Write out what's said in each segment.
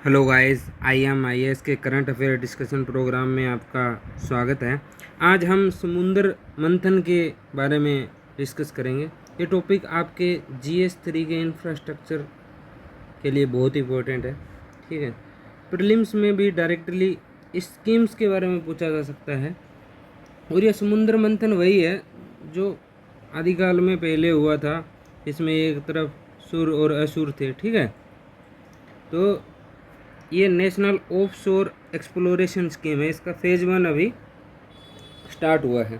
Hello guys, IAS के current affair discussion programme में आपका स्वागत है। आज हम समुद्र मंथन के बारे में डिस्कस करेंगे। ये टॉपिक आपके GS3 के इंफ्रास्ट्रक्चर के लिए बहुत इंपॉर्टेंट है। ठीक है, प्रीलिम्स में भी डायरेक्टली इस स्कीम्स के बारे में पूछा जा सकता है। और यह समुद्र मंथन वही है जो आदिकाल में पहले हुआ था। इसमें एक तरफ सुर और असुर थे। ठीक है, तो ये नेशनल ऑफ शोर एक्सप्लोरेशन स्कीम है। इसका फेज़ 1 अभी स्टार्ट हुआ है।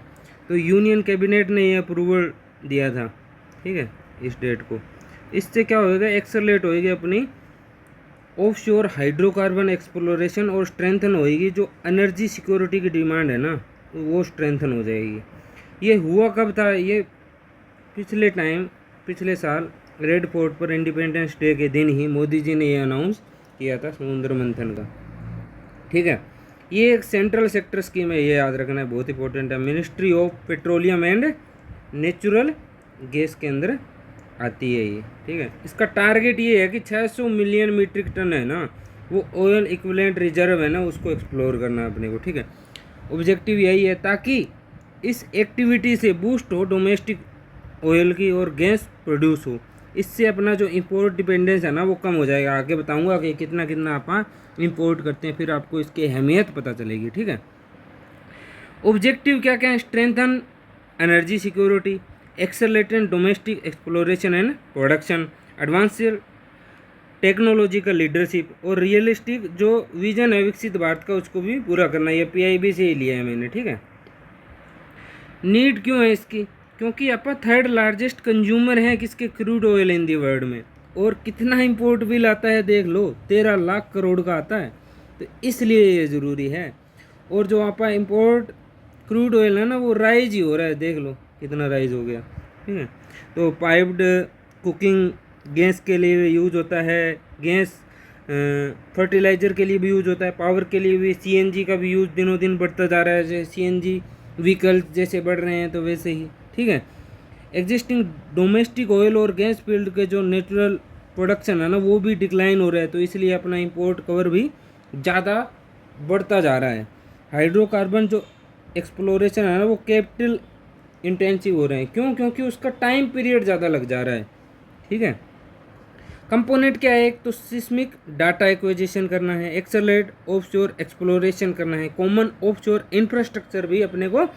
तो यूनियन कैबिनेट ने ये अप्रूवल दिया था। ठीक है, इस डेट को। इससे क्या होएगा, एक्सेलरेट होएगी अपनी ऑफ शोर हाइड्रोकार्बन एक्सप्लोरेशन और स्ट्रेंथन होएगी जो एनर्जी सिक्योरिटी की डिमांड है ना, वो स्ट्रेंथन हो जाएगी। ये हुआ कब था? ये पिछले साल रेड फोर्ट पर इंडिपेंडेंस डे के दिन ही मोदी जी ने ये अनाउंस किया था समुद्र मंथन का। ठीक है, ये एक सेंट्रल सेक्टर स्कीम है, ये याद रखना है, बहुत इंपॉर्टेंट है। Ministry of petroleum and natural gas के अंदर आती है ये। ठीक है, इसका टारगेट ये है कि 600 मिलियन मीट्रिक टन है ना, वो ऑयल इक्विवेलेंट रिजर्व है ना, उसको एक्सप्लोर करना है अपने को। ठीक है, ऑब्जेक्टिव यही है ताकि इस एक्टिविटी से बूस्ट हो डोमेस्टिक ऑयल की और गैस प्रोड्यूस हो। इससे अपना जो इंपोर्ट डिपेंडेंस है ना वो कम हो जाएगा। आगे बताऊंगा कि कितना कितना आप इंपोर्ट करते हैं, फिर आपको इसकी अहमियत पता चलेगी। ठीक है, ऑब्जेक्टिव क्या क्या है? Strengthen energy security, accelerate domestic exploration and production, advanced technological leadership और रियलिस्टिक जो विजन है विकसित भारत का, उसको भी पूरा करना। ये PIB से ही लिया है मैंने। ठीक है, नीड क्यों है इसकी? क्योंकि अपन थर्ड लार्जेस्ट कंज्यूमर हैं किसके? Crude oil in the world में। और कितना इंपोर्ट बिल आता है देख लो, 13 लाख करोड़ का आता है। तो इसलिए ये ज़रूरी है। और जो आप इंपोर्ट क्रूड ऑयल है ना, वो राइज ही हो रहा है, देख लो कितना राइज हो गया। ठीक है, तो पाइप्ड कुकिंग गैस के लिए यूज होता है, गैस फर्टिलाइज़र के लिए भी यूज होता है, पावर के लिए भी। CNG का भी यूज दिनों दिन बढ़ता जा रहा है। जैसे CNG व्हीकल्स जैसे बढ़ रहे हैं तो वैसे ही। ठीक है, एग्जिस्टिंग डोमेस्टिक ऑयल और गैस फील्ड के जो नेचुरल प्रोडक्शन है ना, वो भी डिक्लाइन हो रहा है। तो इसलिए अपना इंपोर्ट कवर भी ज़्यादा बढ़ता जा रहा है। हाइड्रोकार्बन जो एक्सप्लोरेशन है ना, वो कैपिटल इंटेंसिव हो रहे हैं। क्यों? क्योंकि उसका टाइम पीरियड ज़्यादा लग जा रहा है। ठीक है, कंपोनेंट क्या है? एक तो सिस्मिक डाटा एक्विजिशन करना है, एक्सेलरेट ऑफशोर एक्सप्लोरेशन करना है, कॉमन ऑफशोर इंफ्रास्ट्रक्चर भी अपने को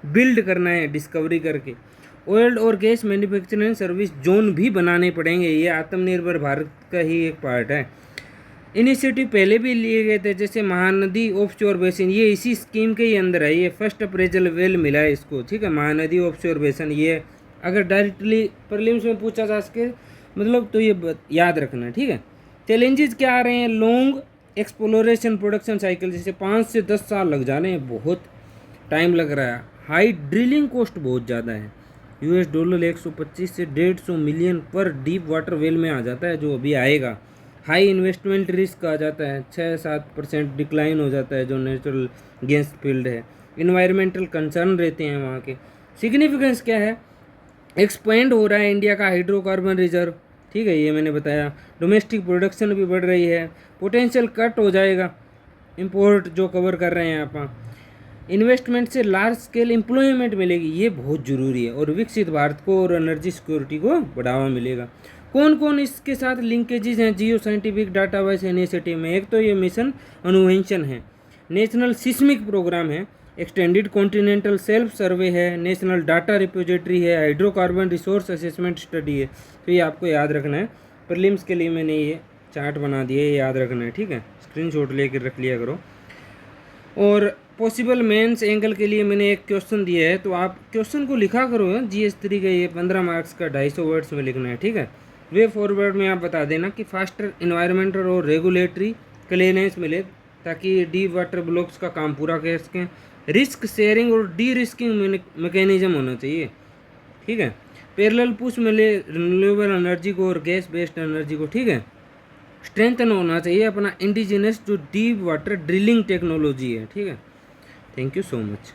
बिल्ड करना है डिस्कवरी करके। ऑयल और गैस मैन्युफैक्चरिंग सर्विस जोन भी बनाने पड़ेंगे। ये आत्मनिर्भर भारत का ही एक पार्ट है। इनिशिएटिव पहले भी लिए गए थे, जैसे महानदी ऑफशोर बेसिन, ये इसी स्कीम के ही अंदर है। ये फर्स्ट अप्रेजल वेल मिला है इसको। ठीक है, महानदी ऑफशोर बेसिन, ये अगर डायरेक्टली प्रीलिम्स में पूछा जा सके मतलब, तो ये याद रखना है। ठीक है, चैलेंजेस क्या आ रहे हैं? लॉन्ग एक्सप्लोरेशन प्रोडक्शन साइकिल, जैसे 5 से 10 साल लग जा रहे हैं, बहुत टाइम लग रहा है। हाई ड्रिलिंग कॉस्ट बहुत ज़्यादा है, $125 से 150 मिलियन पर डीप वाटर वेल में आ जाता है जो अभी आएगा। हाई इन्वेस्टमेंट रिस्क आ जाता है, 6-7% डिक्लाइन हो जाता है जो नेचुरल गैस फील्ड है। इन्वायरमेंटल कंसर्न रहते हैं वहाँ के। सिग्निफिकेंस क्या है? एक्सपेंड हो रहा है इंडिया का हाइड्रोकार्बन रिजर्व। ठीक है, ये मैंने बताया। डोमेस्टिक प्रोडक्शन भी बढ़ रही है। पोटेंशियल कट हो जाएगा इंपोर्ट जो कवर कर रहे हैं आप। इन्वेस्टमेंट से लार्ज स्केल एम्प्लॉयमेंट मिलेगी, ये बहुत ज़रूरी है। और विकसित भारत को और एनर्जी सिक्योरिटी को बढ़ावा मिलेगा। कौन कौन इसके साथ लिंकेजेस हैं जियो साइंटिफिक डाटा वाइस इनिशिएटिव में? एक तो ये मिशन अनुवेंशन है, नेशनल सिस्मिक प्रोग्राम है, एक्सटेंडेड कॉन्टिनेंटल सेल्फ सर्वे है, नेशनल डाटा रिपोजिटरी है, हाइड्रोकार्बन रिसोर्स असेसमेंट स्टडी है। तो ये आपको याद रखना है। प्रीलिम्स के लिए मैंने ये चार्ट बना दिया है, याद रखना है। ठीक है, स्क्रीनशॉट लेकर रख लिया करो। और पॉसिबल मेंस एंगल के लिए मैंने एक क्वेश्चन दिया है, तो आप क्वेश्चन को लिखा करो। GS3 का ये 15 मार्क्स का 250 वर्ड्स में लिखना है। ठीक है, वे फॉरवर्ड में आप बता देना कि फास्टर इन्वायरमेंटल और रेगुलेटरी क्लियरेंस मिले ताकि डीप वाटर ब्लॉक्स का काम पूरा कर सकें। रिस्क शेयरिंग और डी रिस्किंग मैकेनिज्म होना चाहिए। ठीक है, पैरेलल पुश मिले रिन्यूएबल एनर्जी को और गैस बेस्ड एनर्जी को। ठीक है, स्ट्रेंथन होना चाहिए अपना इंडिजिनस जो डीप वाटर ड्रिलिंग टेक्नोलॉजी है। ठीक है, थैंक यू सो मच।